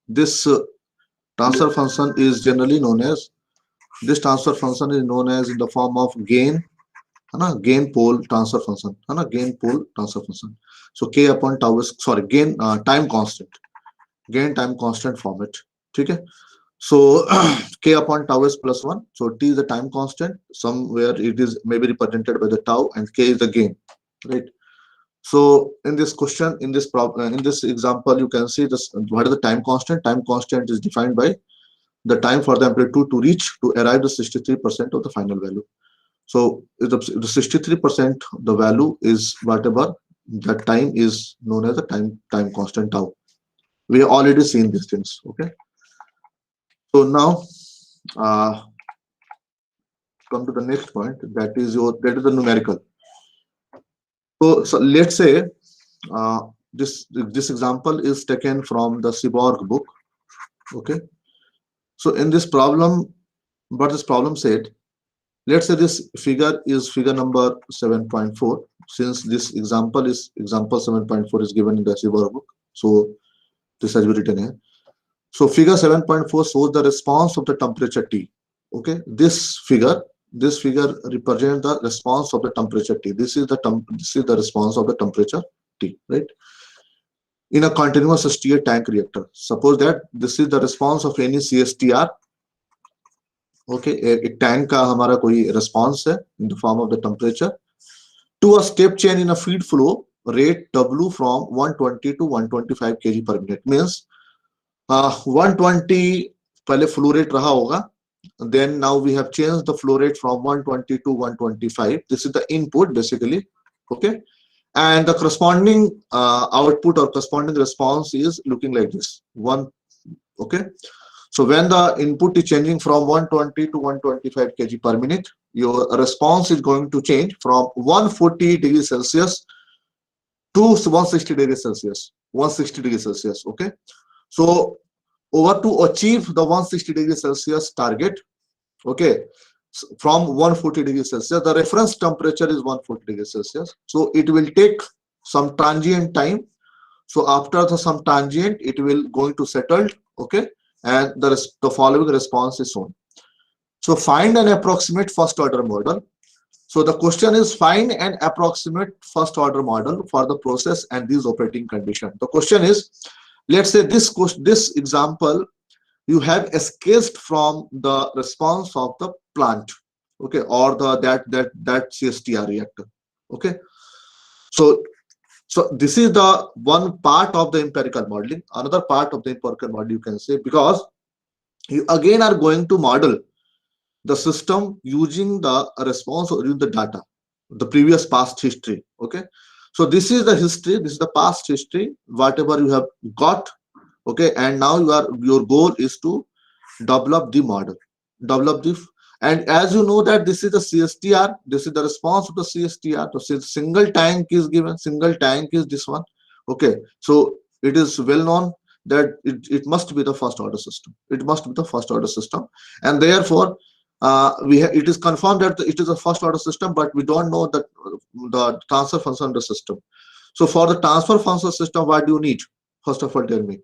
this transfer function is generally known as, this transfer function is known as in the form of gain, है ना, gain pole transfer function, है ना, gain pole transfer function. So k upon tau is, sorry, gain time constant, gain time constant format. ठीक है. So k upon tau is plus 1. So t is the time constant. Somewhere it is maybe represented by the tau, and k is the gain, right? So in this question, in this problem, in this example, you can see this. What is the time constant? Time constant is defined by the time for the amplitude to reach to arrive the 63% of the final value. So if the 63%, the value is whatever that time is known as the time constant tau. We have already seen these things. Okay. So now come to the next point. That is the numerical. So let's say this example is taken from the Seaborg book. Okay. So in this problem, what this problem said, let's say this figure is figure number 7.4. Since this example is example 7.4 is given in the Seaborg book, so this has been written here. So figure 7.4 shows the response of the temperature T. Okay, this figure represents the response of the temperature T. This is the response of the temperature T, right? In a continuous STR tank reactor. Suppose that this is the response of any CSTR. Okay, एक tank का हमारा कोई response है in the form of the temperature to a step change in a feed flow rate W from 120 to 125 kg per minute. Means 120 पहले flow rate रहा होगा. Then now we have changed the flow rate from 120 to 125. This is the input basically. Okay. And the corresponding output or corresponding response is looking like this. Okay. So when the input is changing from 120 to 125 kg per minute, your response is going to change from 140 degrees Celsius to 160 degrees Celsius. 160 degrees Celsius. Okay. So over to achieve the 160 degrees Celsius target, okay, from 140 degrees Celsius, the reference temperature is 140 degrees Celsius. So it will take some transient time. So after some transient, it will going to settle, okay, and the following response is shown. So find an approximate first order model. So the question is find an approximate first order model for the process and these operating conditions. The question is, let's say this example, you have escaped from the response of the plant, okay, or that CSTR reactor, okay. So this is the one part of the empirical modeling. Another part of the empirical model, you can say, because you again are going to model the system using the response or using the data, the previous past history, okay. So this is the history, this is the past history, whatever you have got, okay, and now your goal is to develop the model, and as you know that this is the CSTR, this is the response of the CSTR. So single tank is given, single tank is this one, okay. So it is well known that it must be the first order system. It must be the first order system, and therefore it is confirmed that it is a first order system, but we don't know that the transfer function of the system. So for the transfer function system, what do you need? First of all, tell me.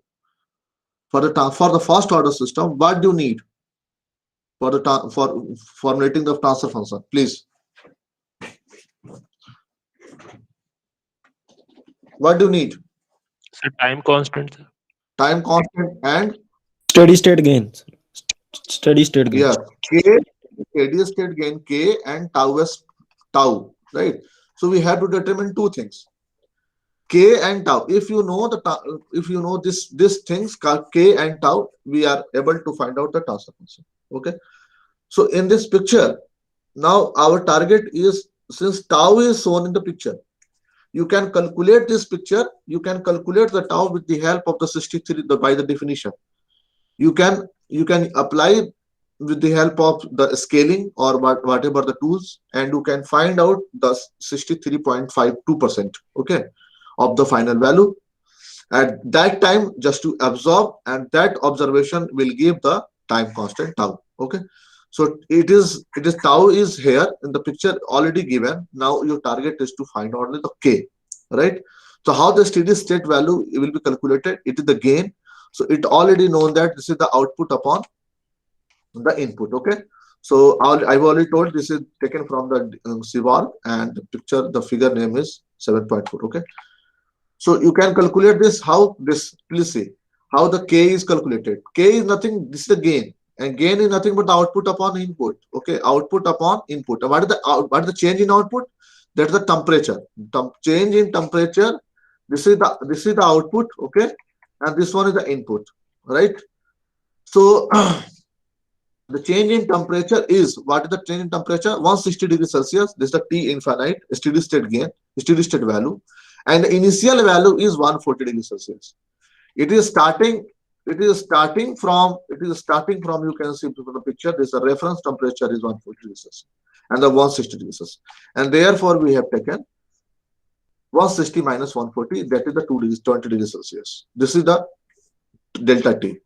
For the first order system, what do you need for formulating the transfer function? Please. What do you need? So time constant. Time constant and steady state gain. Steady state gain. Yeah, steady state gain K and tau s tau, right? So we have to determine two things, K and tau. If you know this things called K and tau, we are able to find out the transfer function. Okay. So in this picture, now our target is, since tau is shown in the picture, you can calculate this picture. You can calculate the tau with the help of the 63 by the definition. You can apply with the help of the scaling or whatever the tools, and you can find out the 63.52%, okay, of the final value at that time, just to absorb, and that observation will give the time constant tau. Okay, so it is tau is here in the picture already given. Now your target is to find only the K, right? So how the steady state value will be calculated? It is the gain. So it already known that this is the output upon the input. Okay. So I've already told this is taken from the CIVAR, and the picture, the figure name is 7.4. Okay. So you can calculate this. How this? Please see how the K is calculated. K is nothing. This is the gain, and gain is nothing but the output upon input. Okay, output upon input. And what is the change in output? That's the temperature. Change in temperature. This is the output. Okay, and this one is the input. Right. So the change in temperature is, what is the change in temperature? 160 degrees Celsius. This is the T infinite steady state gain, steady state value, and the initial value is 140 degrees Celsius. It is starting from, you can see from the picture, this the reference temperature is 140 degrees Celsius and the 160 degrees Celsius, and therefore we have taken 160 minus 140, that is the 20 degrees Celsius. This is the delta T.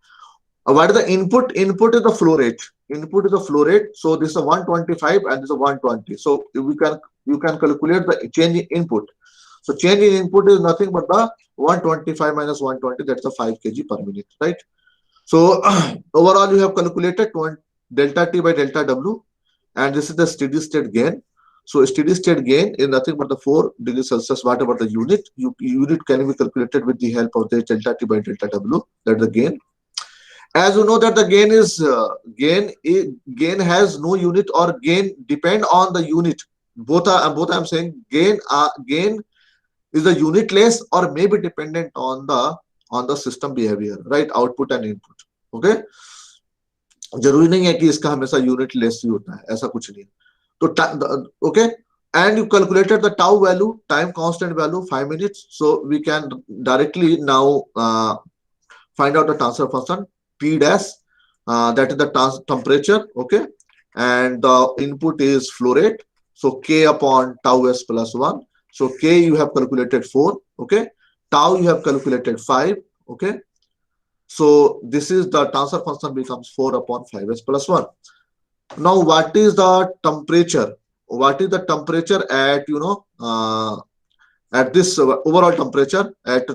What is the input? Input is the flow rate. So this is a 125 and this is a 120. So you can calculate the change in input. So change in input is nothing but the 125 minus 120, that's the 5 kg per minute, right? So overall you have calculated delta T by delta W, and this is the steady state gain. So steady state gain is nothing but the 4 degrees Celsius, whatever the unit. Unit can be calculated with the help of the delta T by delta W, that's the gain. As you know that the gain is gain has no unit, or gain depend on the unit. Both I'm saying gain is the unitless or may be dependent on the system behavior, right? Output and input. Okay. जरूरी नहीं है कि इसका हमेशा unitless ही होता है, ऐसा कुछ नहीं. तो okay, and you calculated the tau value, time constant value, 5 minutes. So we can directly now find out the transfer function T dash, that is the temperature. Okay, and the input is flow rate. So K upon tau s plus 1. So K you have calculated 4. Okay, tau you have calculated 5. Okay, so this is the transfer function becomes 4 upon 5s plus 1. Now what is the temperature? What is the temperature at, at this overall temperature at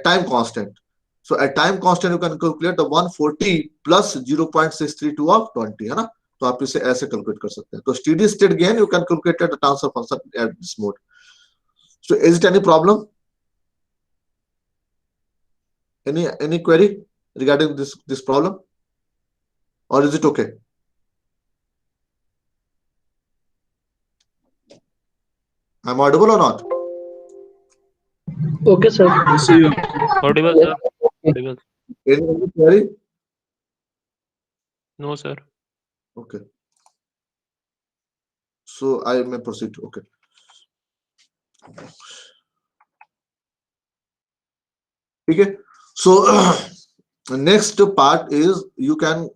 time constant? So at time constant you can calculate the 140 plus 0.632 of 20, है ना? तो आप इसे ऐसे calculate कर सकते हैं. तो steady state gain you can calculate the transfer function at this mode. So is it any problem? Any query regarding this problem, or is it okay? I'm audible or not? Okay, sir. Audible, sir. Audible. Any query? No, sir. Okay. So I may proceed. Okay. Okay. So next part is you can,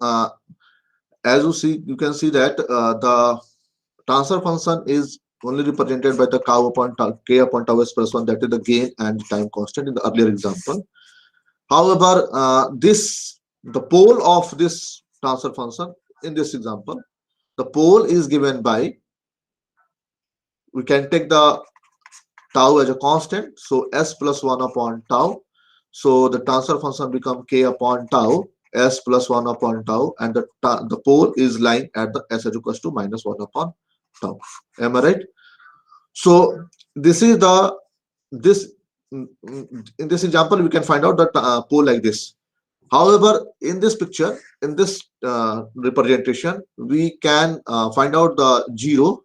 as you can see that the transfer function is only represented by the K upon tau s plus 1, that is the gain and time constant in the earlier example. However, the pole of this transfer function in this example, the pole is given by, we can take the tau as a constant, so s plus 1 upon tau. So the transfer function become K upon tau s plus 1 upon tau, and the pole is lying at the s is equals to minus 1 upon tau. Am I right? So this is in this example we can find out that pole like this. However, in this picture, in this representation, we can find out the 0.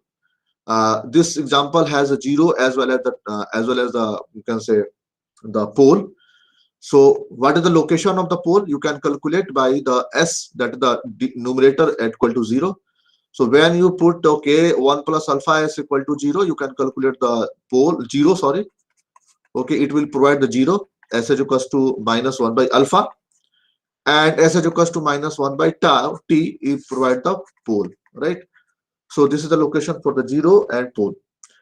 This example has a 0 as well as the you can say the pole. So what is the location of the pole? You can calculate by the s, that is the numerator equal to 0. So when you put 1 plus alpha s equal to 0, you can calculate the pole 0. Sorry. Okay, it will provide the 0. S is equals to minus 1 by alpha, and s is equals to minus 1 by tau. T is provide the pole, right? So this is the location for the 0 and pole,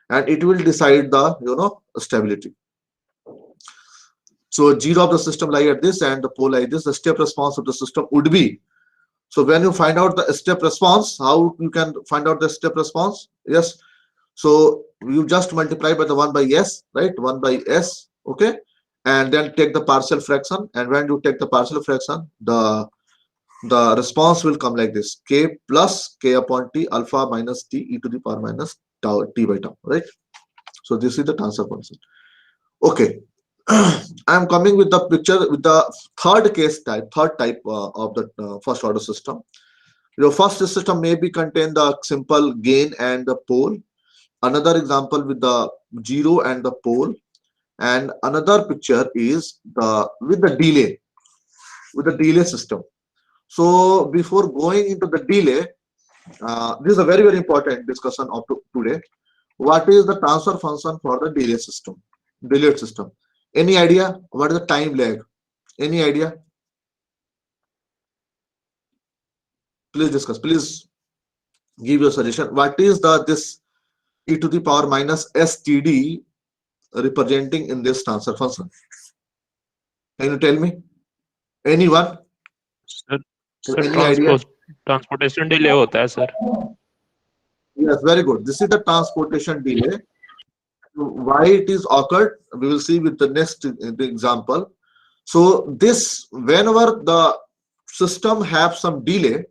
and it will decide the stability. So 0 of the system lie at this and the pole like this. The step response of the system would be. So when you find out the step response, how you can find out the step response? Yes. So you just multiply by the 1 by s, right? 1 by s. Okay. and then take the partial fraction. And when you take the partial fraction, the response will come like this: k plus k upon t alpha minus t e to the power minus tau t by tau, right? So this is the transfer function. Okay. I am coming with the picture with the third type of the first order system. Your first system may be contain the simple gain and the pole. Another example with the zero and the pole, and another picture is the with the delay system. So before going into the delay, this is a very important discussion of today. What is the transfer function for the delay system? Delayed system. Any idea? What is the time lag? Any idea? Please discuss. Please give your suggestion. What is this e to the power minus std representing in this transfer function? Can you tell me? Anyone? Sir, sir, Any idea? transportation delay होता है sir. Yes, very good. This is the transportation delay. Why it is occurred, we will see with the next the example. So this, whenever the system have some delay,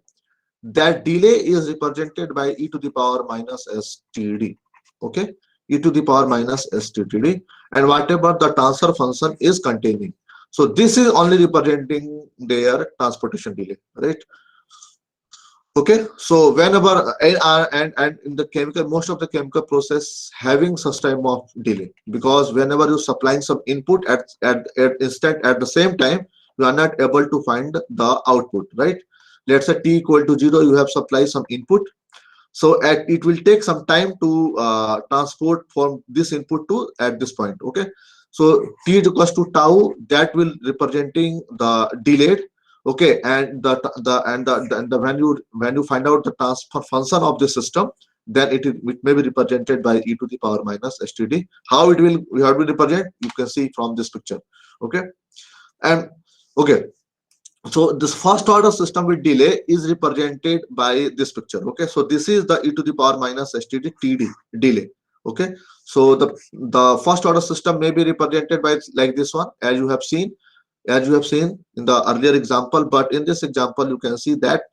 that delay is represented by e to the power minus std. Okay, e to the power minus std, and whatever the transfer function is containing. So this is only representing their transportation delay, right? Okay, so whenever and in the chemical, most of the chemical process having such type of delay, because whenever you're supplying some input at the same time, you are not able to find the output, right? Let's say t equal to 0, you have supplied some input, so it will take some time to transport from this input to at this point. Okay, so t is equals to tau, that will representing the delayed. Okay, and when you find out the transfer function of the system, then it may be represented by e to the power minus std. How it will represent, you can see from this picture. Okay, and okay, so this first order system with delay is represented by this picture. Okay, so this is the e to the power minus std td delay. Okay, so the first order system may be represented by like this one, as you have seen in the earlier example. But in this example, you can see that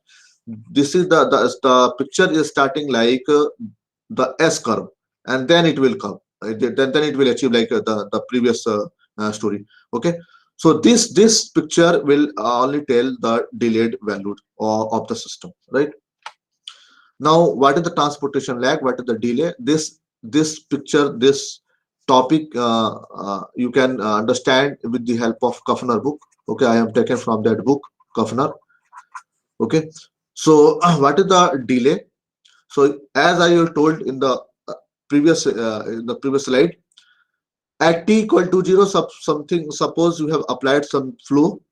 this is the picture is starting like the S curve, and then it will come, then it will achieve like the previous story. Okay, so this picture will only tell the delayed value of the system, right? Now, what is the transportation lag? What is the delay? This picture, this topic, you can understand with the help of Kafner book. Okay, I have taken from that book, Kafner. Okay, so what is the delay? So as I told in the previous slide, at t equal to 0, suppose you have applied some flow.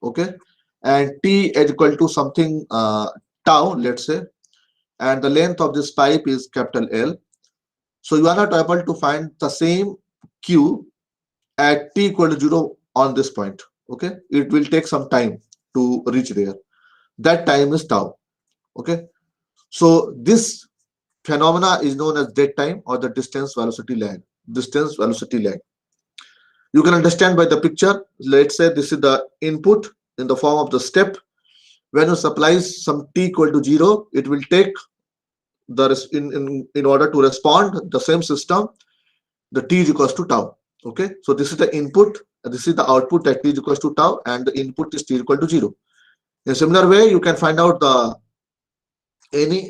Okay, and t is equal to something tau, let's say, and the length of this pipe is capital L. So you are not able to find the same Q at t equal to 0 on this point. Okay, it will take some time to reach there. That time is tau. Okay, so this phenomena is known as dead time or the distance velocity lag. You can understand by the picture. Let's say this is the input in the form of the step. When you supply some t equal to 0, it will take in order to respond the same system, the t is equals to tau. Okay, so this is the input, this is the output at t is equals to tau, and the input is t equal to 0. In a similar way, you can find out any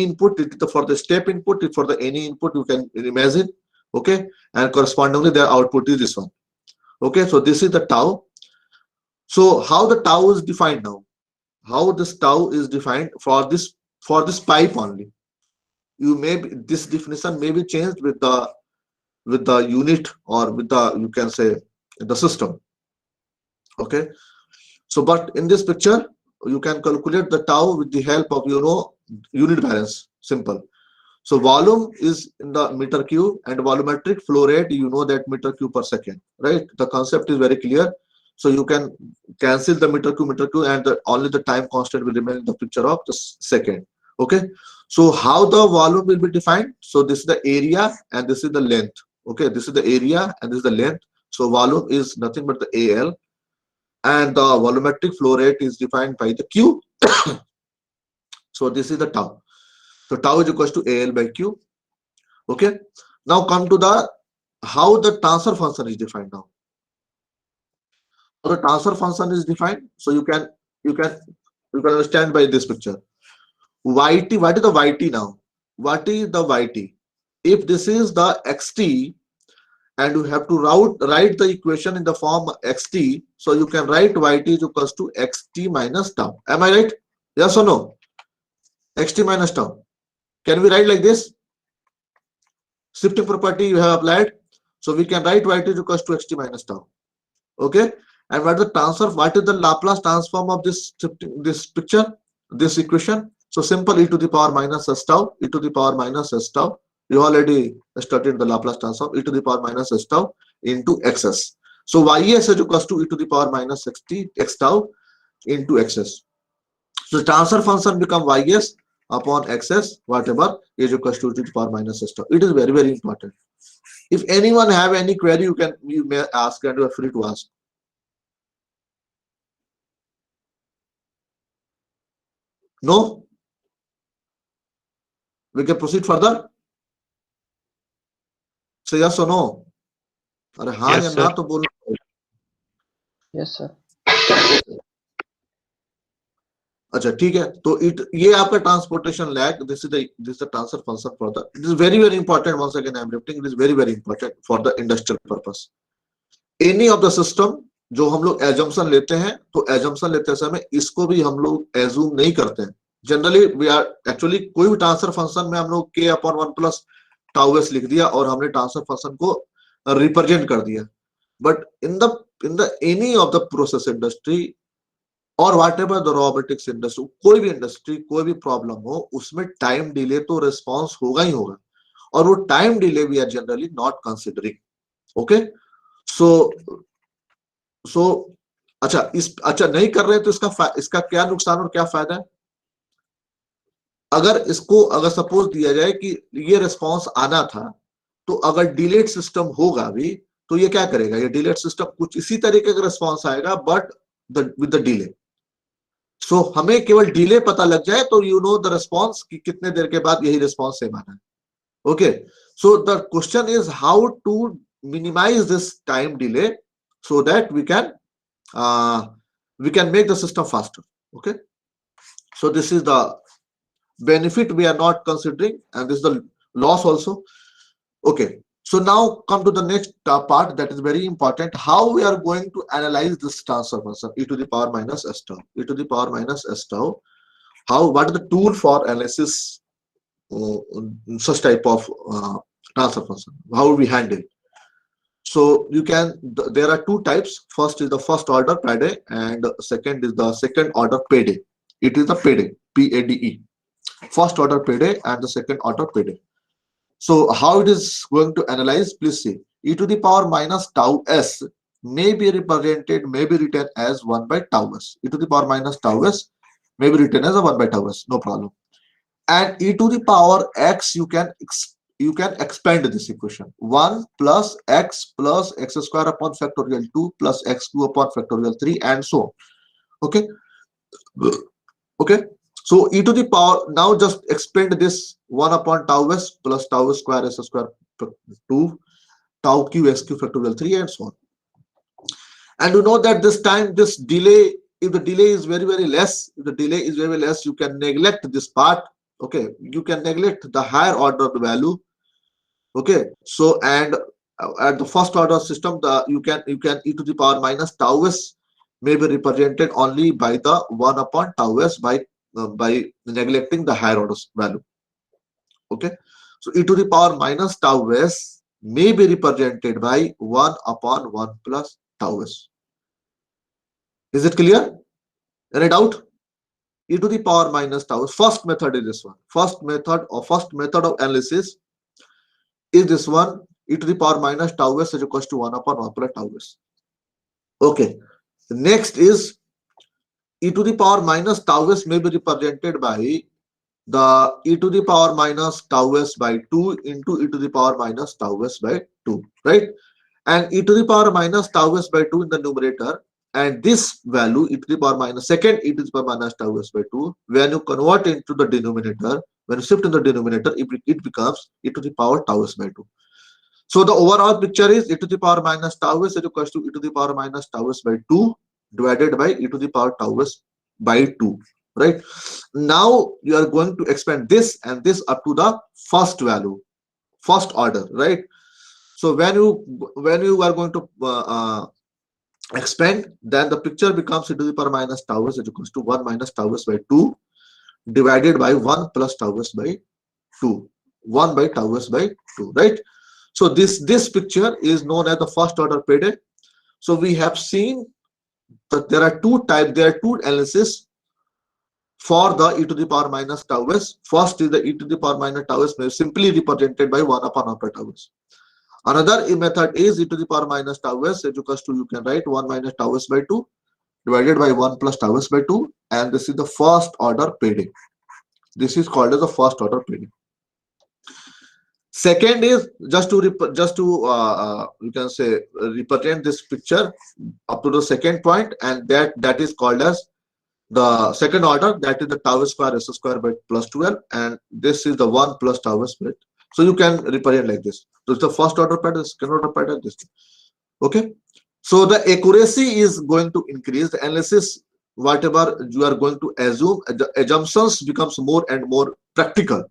input. For the step input, for the any input, you can imagine. Okay, and correspondingly their output is this one. Okay, so this is the tau. So how the tau is defined now? How this tau is defined for this pipe only? This definition may be changed with the unit, or with the, you can say, the system. Okay, so but in this picture you can calculate the tau with the help of unit balance. Simple. So volume is in the meter cube, and volumetric flow rate, that meter cube per second, right? The concept is very clear. So you can cancel the meter cube, and only the time constant will remain in the picture of the second. Okay, so how the volume will be defined? So this is the area and this is the length. Okay, this is the area and this is the length. So volume is nothing but the AL, and the volumetric flow rate is defined by the Q. So this is the tau. So tau is equals to AL by Q. Okay. Now come to the how the transfer function is defined now. How the transfer function is defined. So you can understand by this picture. YT, what is the YT now? What is the YT? If this is the XT, and you have to write the equation in the form XT, so you can write YT is equals to XT minus tau. Am I right? Yes or no? XT minus tau. Can we write like this? Shifting property you have applied, so we can write YT is equals to XT minus tau. Okay. And what is the transfer? What is the Laplace transform of this picture, this equation? So simple, e to the power minus s tau, e to the power minus s tau. You already studied the Laplace transform, e to the power minus s tau into xs. So ys is equals to e to the power minus x tau into xs. So transfer function become ys upon xs, whatever is equals to e to the power minus s tau. It is very, very important. If anyone have any query, you may ask, and you are free to ask. No? We can proceed further? Say yes or no? अरे हाँ Yes, या sir. ना तो बोलो. Yes, sir. अच्छा ठीक है. तो ये आपका transportation lag. This is the transfer function for the. It is very, very important. Once again I am repeating, it is very, very important for the industrial purpose. Any of the system जो हम लोग assumption लेते हैं, तो assumption लेते समय इसको भी हम लोग assume नहीं करते हैं. जनरली वी आर एक्चुअली कोई भी ट्रांसफर फंक्शन में हम लोग k upon 1 plus tau S लिख दिया और हमने ट्रांसफर फंक्शन को रिप्रेजेंट कर दिया. But in the any of the process industry और whatever the robotics industry, कोई भी इंडस्ट्री, कोई भी प्रॉब्लम हो, उसमें टाइम डिले तो रिस्पॉन्स होगा ही होगा, और वो time delay we are generally not considering. Okay. So अच्छा नहीं कर रहे हैं तो इसका क्या नुकसान और क्या फायदा है? अगर सपोज दिया जाए कि ये रिस्पांस आना था, तो अगर डिलेड सिस्टम होगा भी, तो ये क्या करेगा? ये डिलेड सिस्टम कुछ इसी तरीके का रिस्पांस आएगा, बट विद द डिले. सो हमें केवल डिले पता लग जाए तो यू नो द रिस्पांस कि कितने देर के बाद यही रिस्पांस सेम आना है. Okay. So the question is how to minimise this time delay so that we can make the system faster. Okay. So this is the benefit we are not considering, and this is the loss also. Okay. So now come to the next part that is very important. How we are going to analyze this transfer function e to the power minus s tau, e to the power minus s tau. What is the tool for analysis such type of transfer function? How we handle? So you can, there are two types. First is the first order PADE, and second is the second order PADE. It is the PADE, PADE. First order PADE and the second order PADE. So how it is going to analyze? Please see. E to the power minus tau s may be written as 1 by tau s. E to the power minus tau s may be written as a 1 by tau s. No problem. And e to the power x, you can expand this equation. 1 plus x square upon factorial 2 plus x cube upon factorial 3 and so on. Okay. Okay. So e to the power, now just expand this 1 upon tau s plus tau square s square 2 tau q s cube factorial 3 and so on. And you know that this time this delay, if the delay is very, very less, you can neglect this part. Okay, you can neglect the higher order value. Okay, so and at the first order system, you can e to the power minus tau s may be represented only by the 1 upon tau s by neglecting the higher order value. Okay, so e to the power minus tau s may be represented by 1 upon 1 plus tau s. Is it clear? Any doubt? E to the power minus tau s. First method is this one. First method of analysis is this one. E to the power minus tau s is equals to 1 upon 1 plus tau s. Okay. Next is e to the power minus tau s may be represented by the e to the power minus tau s by 2 into e to the power minus tau s by 2, right? and e to the power minus tau s by 2 in the numerator, and this value e to the power minus second e to the power minus tau s by 2, when you convert into the denominator, when you shift in the denominator, it becomes e to the power tau s by 2. So the overall picture is e to the power minus tau s is equals to e to the power minus tau s by 2 divided by e to the power tau s by 2, right? Now you are going to expand this and this up to the first value, first order, right? So when you are going to expand, then the picture becomes e to the power minus tau s is equals to 1 minus tau s by 2 divided by 1 plus tau s by 2, 1 by tau s by 2, right? So this picture is known as the first order payday. So we have seen that there are two analysis for the e to the power minus tau s. First is the e to the power minus tau s simply represented by 1 upon alpha tau s. Another method is e to the power minus tau s is equals to, you can write 1 minus tau s by 2 divided by 1 plus tau s by 2, and this is the first order payday. This is called as the first order payday. Second is just to you can say represent this picture up to the second point, and that is called as the second order, that is the tau square s square by plus 12, and this is the 1 plus tau s by. So you can represent like this. So it's the first order pattern, second order pattern, this. Okay. So the accuracy is going to increase. The analysis, whatever you are going to assume, the assumptions becomes more and more practical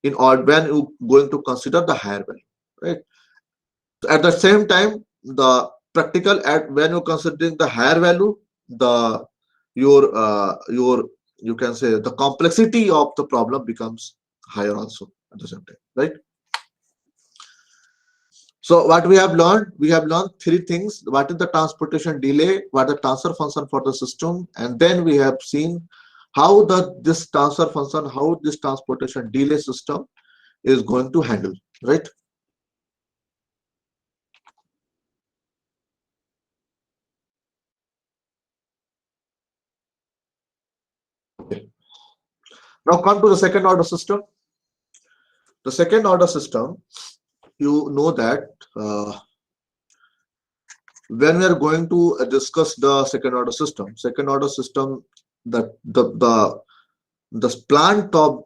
in order when you going to consider the higher value, right? So at the same time, the practical at when you're considering the higher value, the your you can say the complexity of the problem becomes higher also at the same time, right? So what we have learned three things. What is the transportation delay, what is the transfer function for the system, and then we have seen how this transfer function, how this transportation delay system is going to handle, right? Okay. Now come to the second order system. The second order system, you know that when we are going to discuss the second order system, the plant of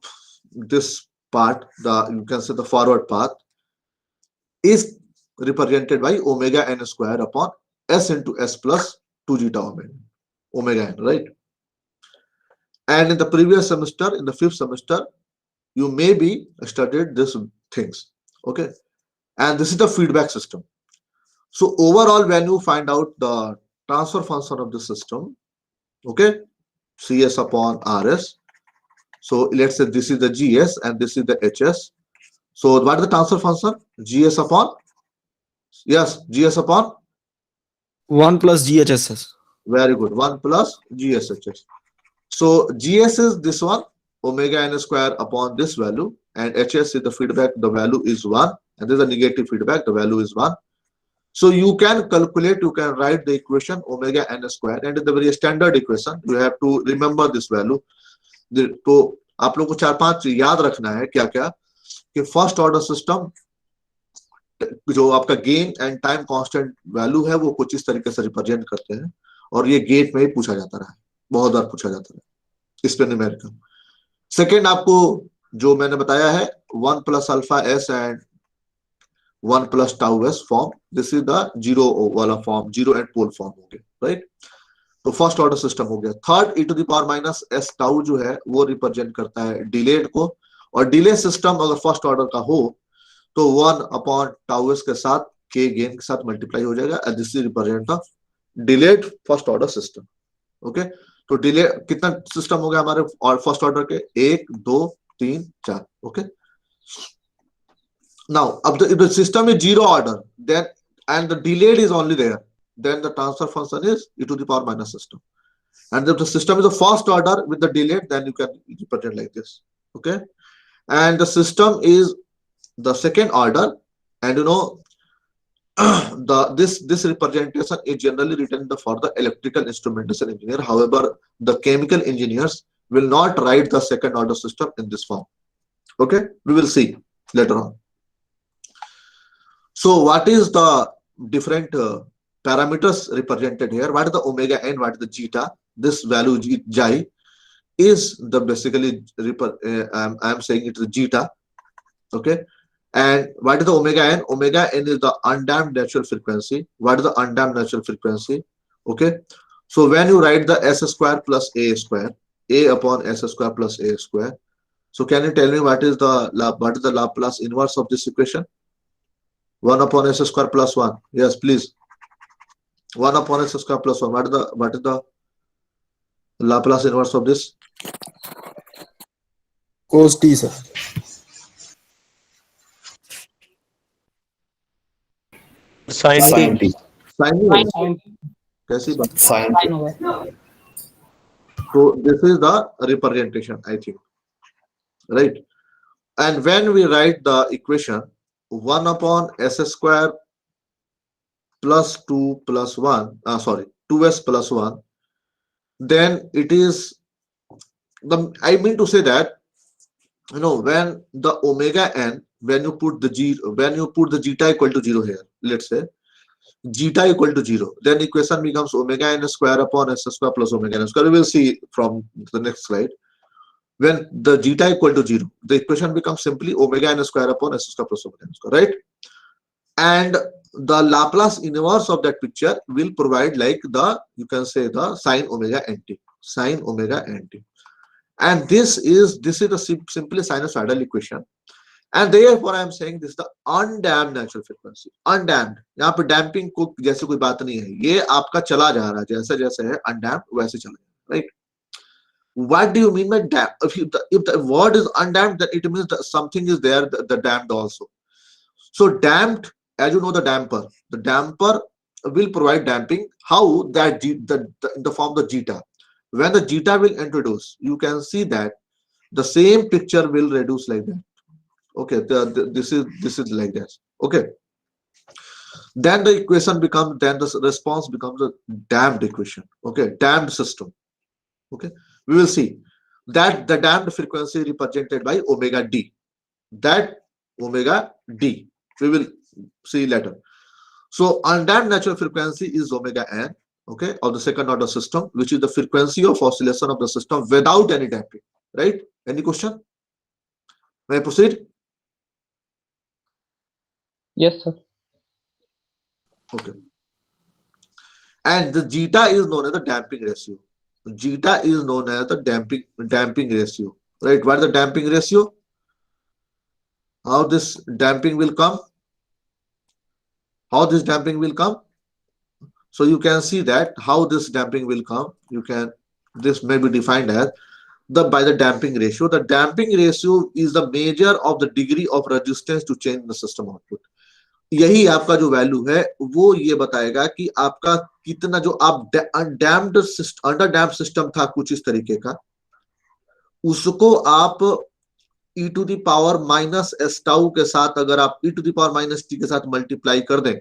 this part, you can say the forward path, is represented by omega n square upon s into s plus 2 zeta omega n, right? And in the previous semester, in the 5th semester, you maybe studied these things, okay? And this is the feedback system. So overall, when you find out the transfer function of the system, okay, Cs upon Rs. So let's say this is the Gs and this is the Hs. So what is the transfer function? Gs upon, yes, Gs upon 1 plus GHSS. Very good, 1 plus GSHs. So Gs is this one, omega n square upon this value, and Hs is the feedback, the value is 1, and this is a negative feedback, the value is 1. So you can calculate, you can write the equation omega n square, and in the very standard equation, you have to remember this value. तो आप लोगों को 4-5 याद रखना है क्या क्या कि फर्स्ट ऑर्डर सिस्टम जो आपका gain and time constant value है वो कुछ इस तरीके से रिप्रेजेंट करते हैं, और ये गेट में ही पूछा जाता रहा है, बहुत बार पूछा जाता है इस पे न्यूमेरिकल. सेकेंड आपको जो मैंने बताया है 1 plus alpha S and 1 plus tau S form, this is the zero वाला form, zero and pole form हो गया, राइट? तो फर्स्ट ऑर्डर सिस्टम हो गया. Third e to the power minus S tau जो है वो रिप्रेजेंट करता है डिलेड को, और डिले सिस्टम अगर फर्स्ट ऑर्डर का हो तो 1 अपॉन टाउ एस के साथ के गेन के साथ मल्टीप्लाई हो जाएगा, and this is represent the delayed first order system. Okay, तो डिले कितना सिस्टम हो गया हमारे फर्स्ट ऑर्डर के? 1 2 3 4. Okay, now if the system is zero order, then and the delayed is only there, then the transfer function is e to the power minus system. And if the system is a first order with the delayed, then you can represent like this. Okay, and the system is the second order, and you know this representation is generally written for the electrical instrumentation engineer. However, the chemical engineers will not write the second order system in this form. Okay, we will see later on. So what is the different parameters represented here. What is the omega n? What is the zeta? This value xi is the basically I'm saying it is zeta. Okay. And what is the omega n? Omega n is the undamped natural frequency. What is the undamped natural frequency? Okay. So when you write the s square plus a square, a upon s square plus a square. So can you tell me what is the Laplace inverse of this equation? 1 upon s square plus 1. Yes, please. 1 upon s square plus 1. What is the Laplace inverse of this? Cos t, sir. Sin Sin t. t. Sin कैसी बात? Sin t. So this is the representation, I think, right? And when we write the equation 1 upon s square plus 2 plus 1, 2s plus 1, then it is I mean to say that, you know, when the omega n, when you put the zeta equal to 0 here, let's say zeta equal to 0, then equation becomes omega n square upon s square plus omega n square. We will see from the next slide. When the zeta equal to 0, the equation becomes simply omega n square upon s square plus omega n square, right? And the Laplace inverse of that picture will provide like the, you can say the sine omega nt, sine omega nt. And this is the simply sinusoidal equation. And therefore I am saying this is the undamped natural frequency. Undamped, यहाँ पे damping को जैसे कोई बात नहीं है, ये आपका चला जा रहा है, जैसे जैसे है undamped वैसे चला जा रहा है, right? What do you mean by damped? If the word is undamped, then it means that something is there, the damped also. So damped, as you know, the damper will provide damping. How? That in the form of the zeta. When the zeta will introduce, you can see that the same picture will reduce like that. Okay, this is like that. Okay. Then the equation becomes, then the response becomes a damped equation. Okay, damped system. Okay, we will see that the damped frequency represented by omega d. That omega d we will see later. So undamped natural frequency is omega n, okay, of the second order system, which is the frequency of oscillation of the system without any damping, right? Any question? May I proceed? Yes, sir. Okay. And the zeta is known as the damping ratio. Zeta is known as the damping ratio, right? What is the damping ratio? How this damping will come? How this damping will come? So you can see that how this damping will come. This may be defined as by the damping ratio. The damping ratio is the measure of the degree of resistance to change the system output. यही आपका जो value है वो ये बताएगा कि आपका कितना, जो आप अंडर डैम्प्ड सिस्टम था कुछ इस तरीके का, उसको आप e to the power minus S tau के साथ, अगर आप e to the power minus t के साथ मल्टीप्लाई कर दें,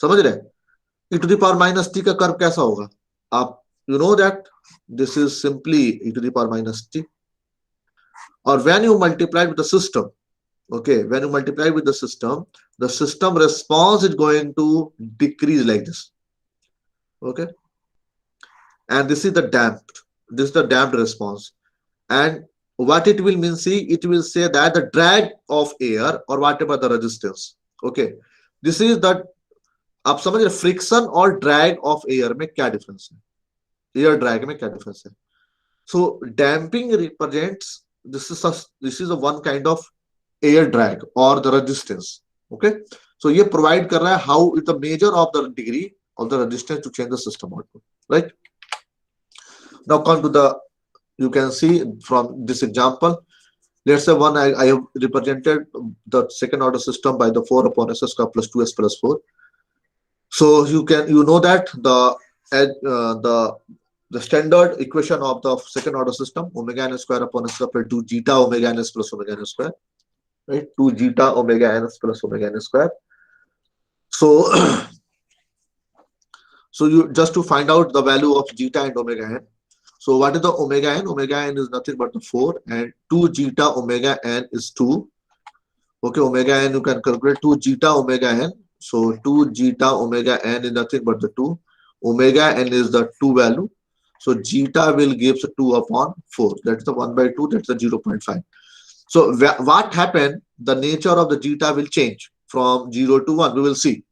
समझ रहे? e to the power minus t का कर्व कैसा होगा? आप you know that this is simply e to the power minus t. Or when you multiply with the system, okay, when you multiply with the system response is going to decrease like this, okay? And this is the damped response. And what it will mean, see, it will say that the drag of air or whatever the resistance, okay, this is the, आप समझ रहे, friction और drag of air में क्या difference है, air drag में क्या difference है? So damping represents, this is a one kind of air drag or the resistance, okay? So ये provide कर रहा है how is the measure of the degree of the resistance to change the system output, right? Now come to the, you can see from this example, let's say I have represented the second order system by the 4 upon s square plus 2s plus 4. So you know that the standard equation of the second order system, omega n square upon s square plus 2 zeta omega n plus omega n square, right? 2 zeta omega n plus omega n square. So you just to find out the value of zeta and omega n. So what is the omega n? Omega n is nothing but the 4, and 2 zeta omega n is 2. Okay, omega n you can calculate 2 zeta omega n. So 2 zeta omega n is nothing but the 2. Omega n is the 2 value. So zeta will give 2 upon 4. That's the 1 by 2. That's the 0.5. So what happened? The nature of the zeta will change from 0 to 1. We will see.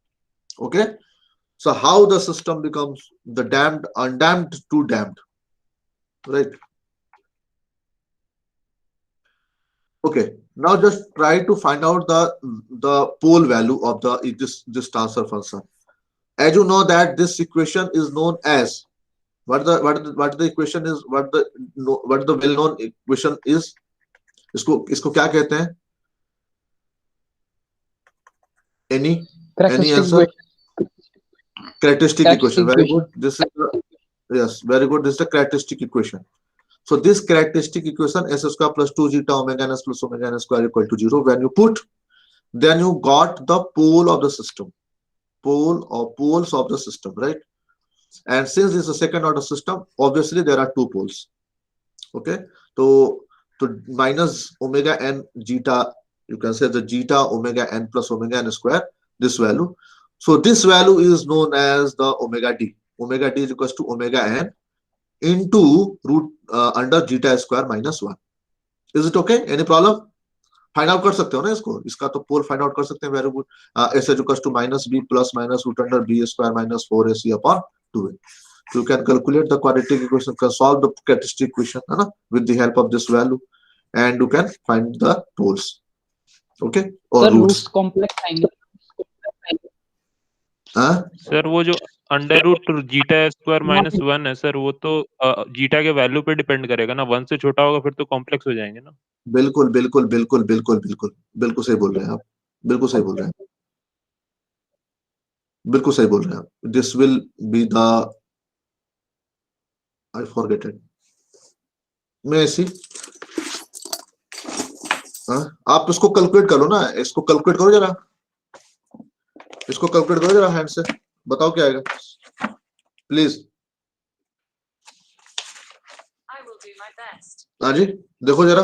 Okay. So how the system becomes the damped, undamped to damped, right? Okay. Now just try to find out the pole value of this transfer function. As you know that this equation is known as what the equation is, what the well known equation is. इसको क्या कहते हैं? Any Characteristic answer? equation. Characteristic equation. Very equation. good. This is yes, very good. This is the characteristic equation. So this characteristic equation s square plus 2 zeta omega n s plus omega n square equal to 0. When you put, then you got the pole of the system. Pole or poles of the system, right? And since this is a second order system, obviously there are two poles. Okay. So to minus omega n zeta, you can say the zeta omega n plus omega n square, this value. So this value is known as the omega d. Omega d is equals to omega n into root under zeta square minus 1. Is it okay? Any problem? Find out कर सकते हो ना इसको, इसका तो पोल find out कर सकते हैं variable s is equal to minus b plus minus root under b square minus 4ac upon 2a. You can calculate the quadratic equation, can solve the characteristic equation, है ना, with the help of this value, and you can find the poles. Okay, or Sir, roots. roots complex आएंगे. हाँ sir वो जो under root zeta square minus 1 है sir, वो तो zeta के वैल्यू पे डिपेंड करेगा ना. 1 से छोटा होगा फिर तो कॉम्प्लेक्स हो जाएंगे ना. बिल्कुल बिल्कुल बिल्कुल बिल्कुल बिल्कुल बिल्कुल सही बोल रहे हैं आप, बिल्कुल सही बोल रहे हैं, बिल्कुल सही बोल रहे हैं आप. This will be the I forget it. मैं ऐसी आप इसको कैलकुलेट करो ना, इसको कैलकुलेट करो जरा, इसको कैलकुलेट करो जरा हैंड से, बताओ क्या आएगा प्लीज. हाँ जी देखो जरा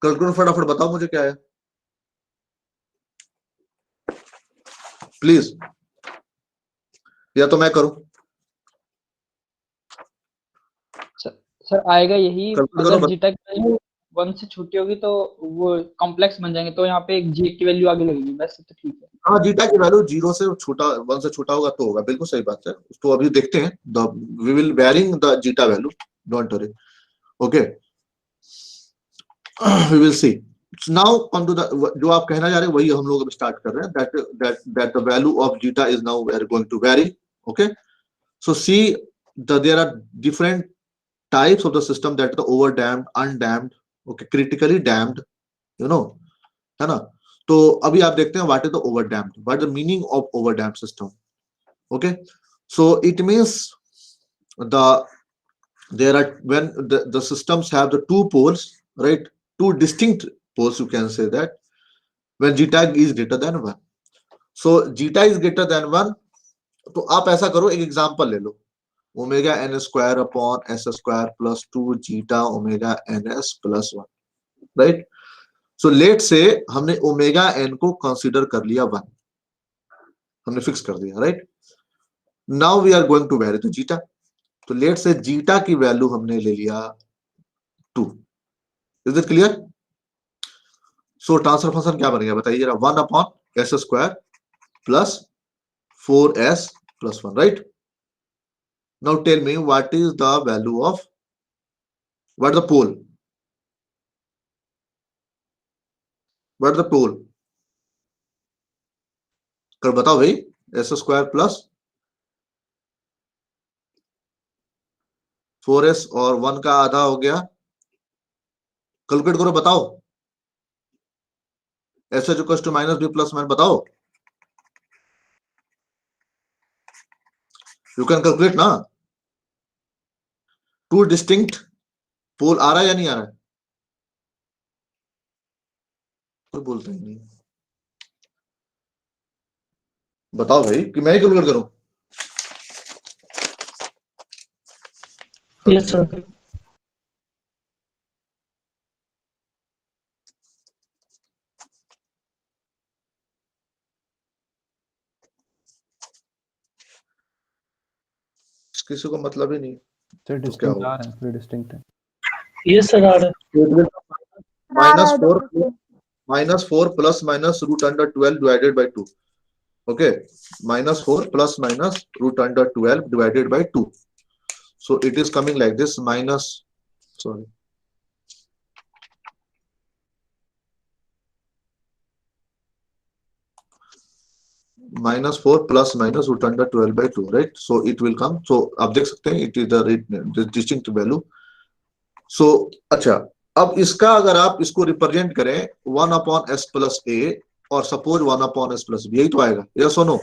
कैलकुलेट फटाफट बताओ मुझे क्या है प्लीज, या तो मैं करूं. सर आएगा यही, कैलकुलेट करो अगर जीटा की वैल्यू 1 से छोटी होगी तो वो कॉम्प्लेक्स बन जाएंगे, तो यहाँ पे एक जी की वैल्यू आगे लगेगी, वैसे तो ठीक है. हाँ जीटा की वैल्यू 0 से छोटा 1 से छोटा होगा तो होगा, बिल्कुल सही बात है. तो अभी देखते हैं we will varying the zeta value, don't worry. Okay we will see. Now come to the, जो आप कहना चाह रहे हैं वही हम लोग अब स्टार्ट कर रहे हैं. That the value of zeta is now we are going to vary. Okay so see there are different types of the system, that the over damped, undamped, okay, critically damped, you know, है ना. तो अभी आप देखते हैं what is the over damped, what is the meaning of over damped system. Okay, so it means there are, when the systems have the two poles, right, two distinct poles, you can say that when zeta is greater than 1. so zeta is greater than 1, तो आप ऐसा करो, एक example ले लो, omega N square upon S square plus 2 zeta omega N S plus 1, right. So let's say हमने omega N को consider कर लिया 1, हमने फिक्स कर दिया, right. Now we are going to vary the zeta. तो लेट से जीटा की value हमने ले लिया 2. Is it clear? So transfer function क्या बनेगा बताइए जरा, 1 upon S square plus 4s plus 1, right. Now tell me what is the value of, what is the pole? What is the pole? कर बताओ भाई, एस स्क्वायर प्लस 4s और 1 का आधा हो गया, कैलकुलेट करो बताओ. S is equal to minus b plus minus, बताओ. यू कैन कैलकुलेट ना. टू डिस्टिंक्ट पोल आ रहा है या नहीं आ रहा है? कोई बोलता ही नहीं, बताओ भाई कि मैं ही कैलकुलेट करूं. Yes sir. किसी को मतलब ही नहीं सर तो क्या डिस्टिंक्ट होगा? आ रहे हैं, पूरे डिस्टिंक्ट है। Yes, sir. Are -4 plus minus root under 12 divided by 2. Okay, -4 plus minus root under 12 divided by 2. So it is coming like this, -4 plus minus root under 12 by 2, right? So it will come. So आप देख सकते हैं it is the distinct value. So अच्छा, अब इसका अगर आप इसको रिप्रेजेंट करें 1/s plus a और सपोज 1/s plus b, यही तो आएगा, यस और नो?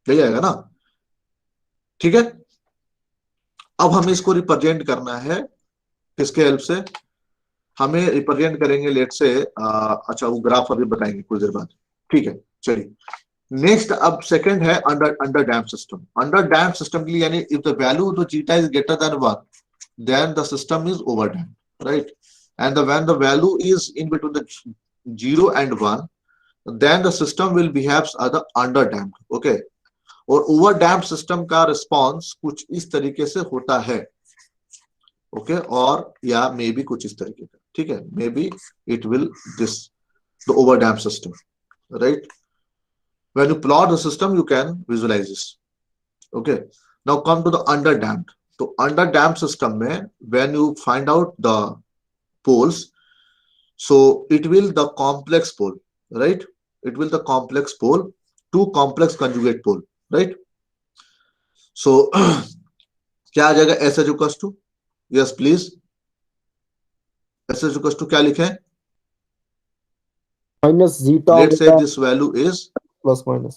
यही आएगा ना? ठीक है, अब हमें इसको रिप्रेजेंट करना है किसके हेल्प से? हमें रिप्रेजेंट करेंगे लेट से अच्छा वो ग्राफ अभी बताएंगे कुछ देर बाद, ठीक है? चलिए नेक्स्ट, अब सेकंड है under damp system. Under damp system के लिए यानी if the value of the zeta is greater than 1 then the system is over damped, right? And when the value is in between the 0 and 1, then the system will behave as the under damped, okay? और over damp system का response कुछ इस तरीके से होता है, okay? और या मे बी कुछ इस तरीके का, ठीक है? May be it will this the over damp system, right? When you plot the system, you can visualize this, okay? Now come to the under damped. तो अंडर डैम्प सिस्टम में when you find out the poles, so it will the complex pole, right? It will the complex pole two complex conjugate pole, right? So क्या आ जाएगा? S is equal to, yes please, S is equal to क्या लिखें? minus zeta let's say this value is plus minus.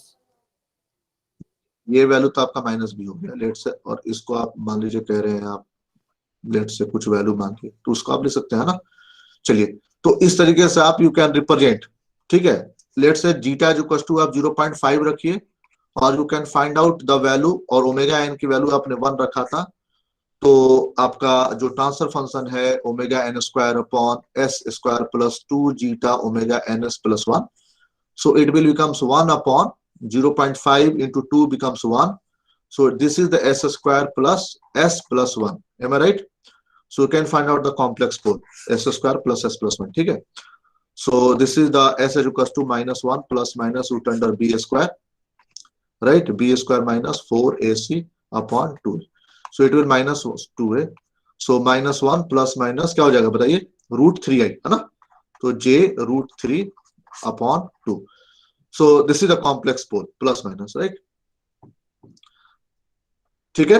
ये value तो आपका minus B हो गया लेट से, और इसको आप मान लीजिए कह रहे हैं आप लेट से कुछ वैल्यू मांगे तो उसको आप ले सकते हैं ना? चलिए, तो इस तरीके से आप यू कैन रिप्रेजेंट, ठीक है? Late say zeta is equal to आप 0.5 रखिए और you can find out the value, और ओमेगा एन की वैल्यू आपने 1 रखा था, तो आपका जो ट्रांसफर फंक्शन है omega N square upon S square plus 2 zeta omega N S plus 1, so it will becomes 1 upon 0.5 into 2 becomes 1. So this is the s square plus s plus 1. Am I right? So you can find out the complex pole, s square plus s plus 1. ठीक है? So this is the s is equals to -1 plus minus root under b square, right? b square minus 4ac upon 2. So it will minus 2a. So -1 plus minus क्या हो जाएगा बताइए? √3i, है ना? तो j √3 upon 2. So this is the complex pole, plus minus, right? ठीक है,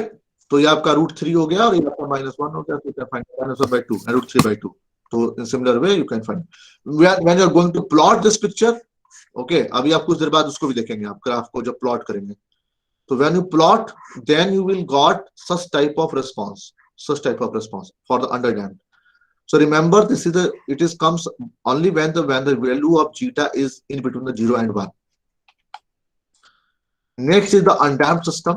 तो ये आपका √3 हो गया और ये आपका -1 हो गया, तो you can find -1/2 and √3/2. So in similar way you can find when you are going to plot this picture, okay? अभी आप कुछ देर बाद उसको भी देखेंगे, आप ग्राफ को जब प्लॉट करेंगे, तो when you plot then you will got such type of response for the under damped. So remember, this is it is comes only when the value of zeta is in between the 0 and 1. Next is the undamped system.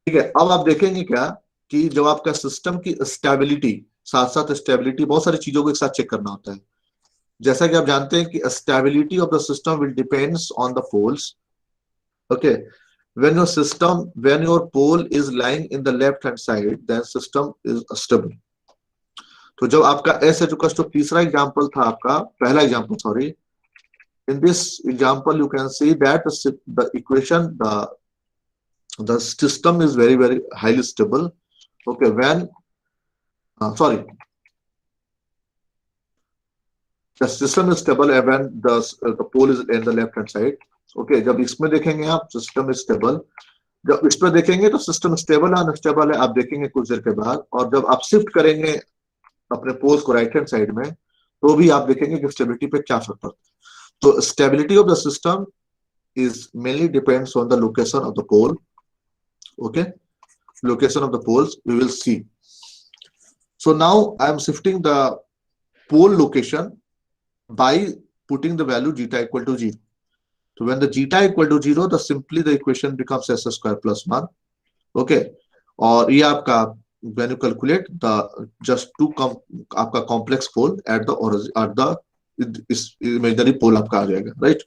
ठीक है, अब आप देखेंगे क्या कि जब आपका system की स्टेबिलिटी, साथ साथ स्टेबिलिटी, बहुत सारी चीजों को एक साथ चेक करना होता है। जैसा कि आप जानते हैं कि stability of the system will depends on the poles, okay? when your pole is lying in the left hand side, then system is stable. तो जब आपका एस इज इक्वल टू तीसरा एग्जांपल था, आपका पहला example, sorry, in this example you can see that the equation the system is very highly stable, okay? When the system is stable when the pole is in the left hand side, okay? जब इसमें देखेंगे आप system is stable, जब इस पर देखेंगे तो system stable है अनस्टेबल है, आप देखेंगे कुछ देर के बाद। और जब आप शिफ्ट करेंगे अपने पोल्स को राइट हैंड साइड में, तो भी आप देखेंगे कि स्टेबिलिटी पे क्या फर्क पड़ता है। तो stability of the system is mainly depends on the location of the pole, okay? Location of the poles we will see. So now I am shifting the pole location by putting the value zeta equal to 0. So when the zeta equal to 0, simply the equation becomes s square plus 1, okay? और ये आपका when you calculate the just two आपका complex pole at the origin at the imaginary pole आपका आ जाएगा, right?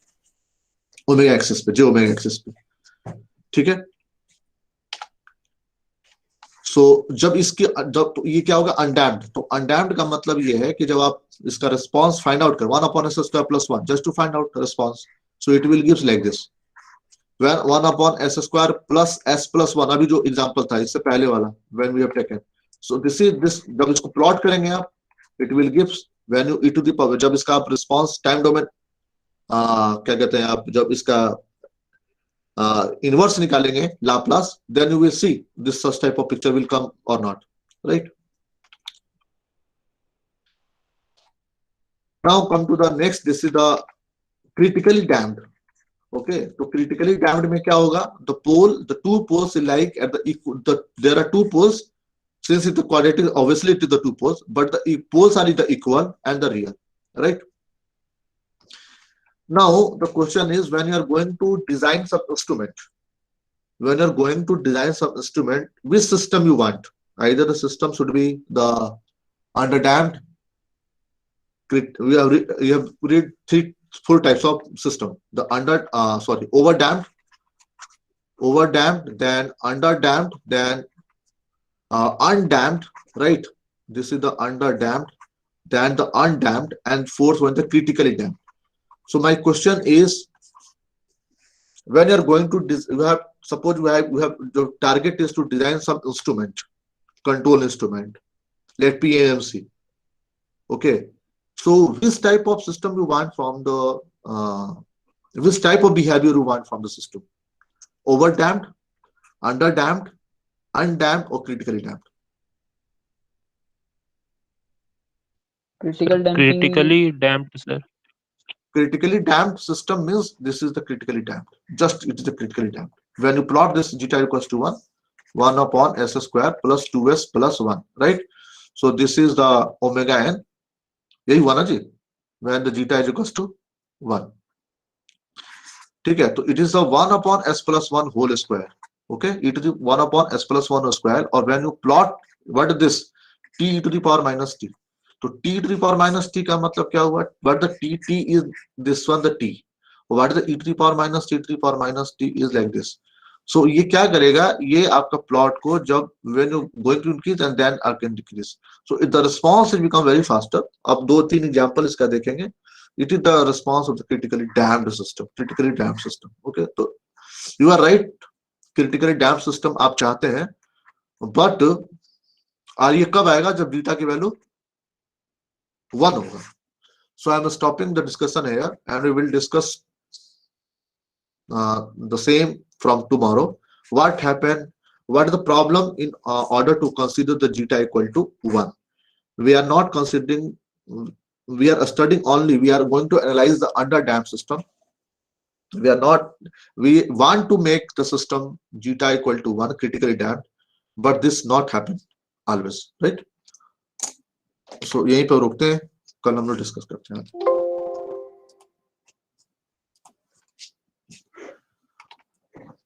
Omega axis पे, जो omega axis पे, ठीक है? सो जब ये क्या होगा अनडैम्प्ड, तो अनडैम्प्ड का मतलब ये है कि जब आप इसका रिस्पॉन्स फाइंड आउट कर 1/s² + 1 just to find out response, so it will gives like this, when 1/s² + s + 1, अभी जो एग्जांपल था इससे पहले वाला when we have taken, so this जब इसको प्लॉट करेंगे आप, it will gives when you e to the power, जब इसका आप रिस्पॉन्स टाइम डोमेन क्या कहते हैं आप, जब इसका इनवर्स निकालेंगे Laplace, then you will see this such type of picture will come or not, right? Now come to the next, this is the critically damped. Okay, तो critically damped में क्या होगा, the two poles like at there are two poles, since it's the quadratic obviously it is the two poles, but the poles are the equal and the real, right? Now the question is, when you are going to design some instrument, which system you want? Either the system should be the underdamped, we have read 4 types of system, the overdamped, then underdamped, then undamped, right? This is the underdamped, then the undamped, and fourth one the critically damped. So my question is, when you are going to suppose we have the target is to design some instrument, control instrument, let PAMC. Okay, so which type of system you want from the which type of behavior you want from the system? Overdamped, underdamped, undamped, or critically damped? Critically damped, sir. Critically damped system means this is the critically damped. Just it is the critically damped. When you plot this zeta equals to 1/s² + 2s + 1, right? So this is the omega n. यही हुआ ना जी, when the zeta is equals to 1. ठीक है, तो it is the 1/s + 1 whole square. Okay, it is 1/s + 1 whole square. Or when you plot what is this, t e to the power minus t. तो t to the power minus t का मतलब क्या हुआ? But the t is this one, the t. What is the e to the power minus t to the power minus t is like this. So ये क्या करेगा, ये आपका plot को जब when you going to increase and then again decrease, so the response will become very faster. अब 2-3 example इसका देखेंगे. It is the response of the critically damped system. Okay, तो you are right, critically damped system आप चाहते हैं, but ये कब आएगा, जब बीटा की वैल्यू 1 होगा. So I am stopping the discussion here and we will discuss the same from tomorrow. What happened, what is the problem in order to consider the zeta equal to 1? We are not considering, we are studying only, we are going to analyze the underdamped system. We want to make the system zeta equal to 1 critically damped, but this not happen always, right? So यहीं पर रुकते हैं, कल हम लोग discuss करते हैं.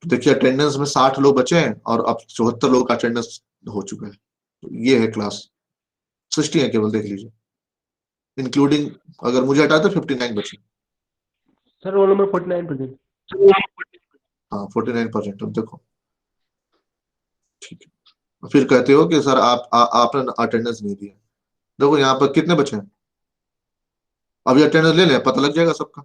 देखिए अटेंडेंस में 60 लोग बचे हैं और अब 74 लोग का अटेंडेंस हो चुका है. तो ये है क्लास, 60 है केवल, देख लीजिए, इंक्लूडिंग अगर मुझे हटा तो 59 बचे. Sir roll number 49%. हाँ 49%. अब देखो, ठीक है, फिर कहते हो कि सर आपने अटेंडेंस नहीं दिया. देखो यहाँ पर कितने बचे हैं, अभी अटेंडेंस ले लें, पता लग जाएगा सबका.